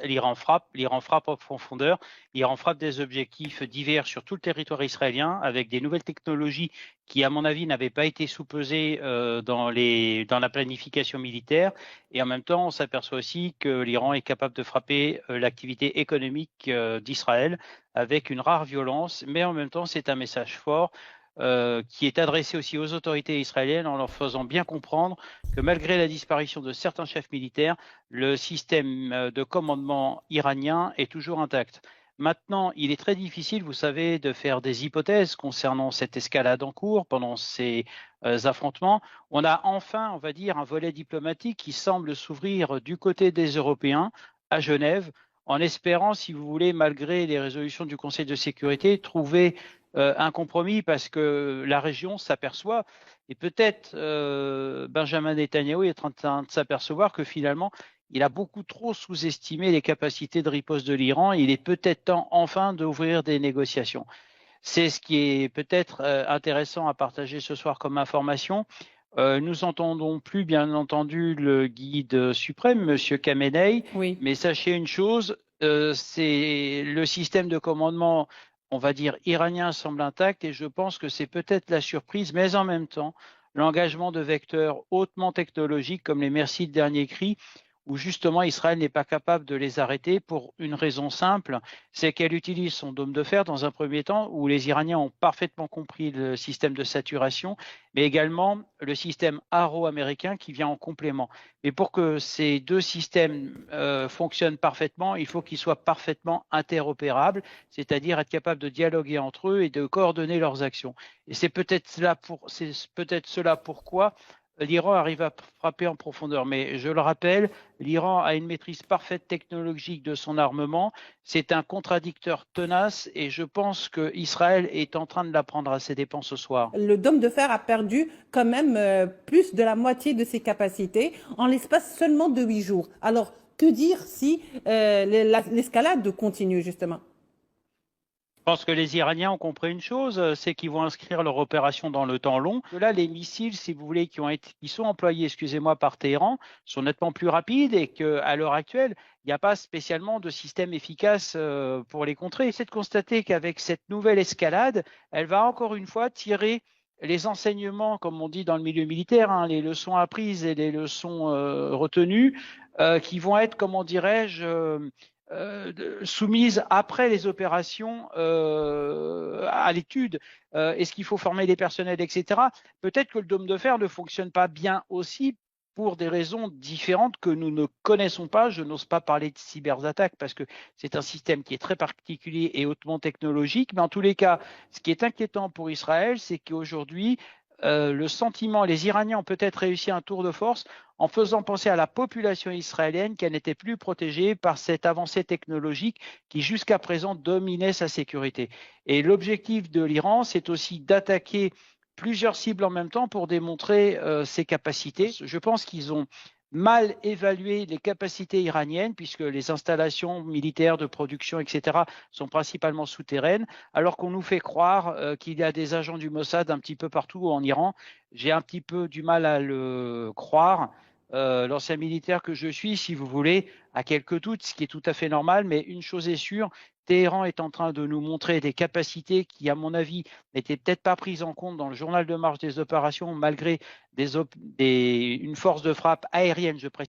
l'Iran frappe en profondeur, l'Iran frappe des objectifs divers sur tout le territoire israélien avec des nouvelles technologies qui, à mon avis, n'avaient pas été sous-pesées dans la planification militaire. Et en même temps, on s'aperçoit aussi que l'Iran est capable de frapper l'activité économique d'Israël avec une rare violence, mais en même temps, c'est un message fort qui est adressé aussi aux autorités israéliennes en leur faisant bien comprendre que malgré la disparition de certains chefs militaires, le système de commandement iranien est toujours intact. Maintenant, il est très difficile, vous savez, de faire des hypothèses concernant cette escalade en cours pendant ces affrontements. On a enfin, on va dire, un volet diplomatique qui semble s'ouvrir du côté des Européens à Genève, en espérant, si vous voulez, malgré les résolutions du Conseil de sécurité, trouver un compromis parce que la région s'aperçoit, et peut-être Benjamin Netanyahou est en train de s'apercevoir que finalement, il a beaucoup trop sous-estimé les capacités de riposte de l'Iran. Il est peut-être temps enfin d'ouvrir des négociations. C'est ce qui est peut-être intéressant à partager ce soir comme information. Nous n'entendons plus, bien entendu, le guide suprême, M. Khamenei, Oui. mais sachez une chose, c'est le système de commandement, on va dire, iranien semble intact et je pense que c'est peut-être la surprise, mais en même temps, l'engagement de vecteurs hautement technologiques comme les Mercy de dernier cri, où justement Israël n'est pas capable de les arrêter pour une raison simple, c'est qu'elle utilise son dôme de fer dans un premier temps, où les Iraniens ont parfaitement compris le système de saturation, mais également le système Arrow américain qui vient en complément. Mais pour que ces deux systèmes fonctionnent parfaitement, il faut qu'ils soient parfaitement interopérables, c'est-à-dire être capables de dialoguer entre eux et de coordonner leurs actions. Et c'est peut-être cela pourquoi l'Iran arrive à frapper en profondeur. Mais je le rappelle, l'Iran a une maîtrise parfaite technologique de son armement. C'est un contradicteur tenace et je pense qu'Israël est en train de l'apprendre à ses dépens ce soir. Le dôme de fer a perdu quand même plus de la moitié de ses capacités en l'espace seulement de 8 jours. Alors, que dire si l'escalade continue, justement? Je pense que les Iraniens ont compris une chose, c'est qu'ils vont inscrire leur opération dans le temps long. Là, les missiles, si vous voulez, qui sont employés, excusez-moi, par Téhéran, sont nettement plus rapides et qu'à l'heure actuelle, il n'y a pas spécialement de système efficace pour les contrer. C'est de constater qu'avec cette nouvelle escalade, elle va encore une fois tirer les enseignements, comme on dit dans le milieu militaire, hein, les leçons apprises et les leçons retenues, qui vont être, comment dirais-je, soumises après les opérations à l'étude. Est-ce qu'il faut former les personnels, etc. Peut-être que le dôme de fer ne fonctionne pas bien aussi pour des raisons différentes que nous ne connaissons pas. Je n'ose pas parler de cyberattaques parce que c'est un système qui est très particulier et hautement technologique. Mais en tous les cas, ce qui est inquiétant pour Israël, c'est qu'aujourd'hui, le sentiment, les Iraniens ont peut-être réussi un tour de force en faisant penser à la population israélienne qu'elle n'était plus protégée par cette avancée technologique qui jusqu'à présent dominait sa sécurité. Et l'objectif de l'Iran, c'est aussi d'attaquer plusieurs cibles en même temps pour démontrer ses capacités. Je pense qu'ils ont mal évalué les capacités iraniennes puisque les installations militaires de production, etc., sont principalement souterraines, alors qu'on nous fait croire qu'il y a des agents du Mossad un petit peu partout en Iran. J'ai un petit peu du mal à le croire. L'ancien militaire que je suis, si vous voulez, a quelques doutes, ce qui est tout à fait normal, mais une chose est sûre, Téhéran est en train de nous montrer des capacités qui, à mon avis, n'étaient peut-être pas prises en compte dans le journal de marche des opérations, malgré une force de frappe aérienne, je précise,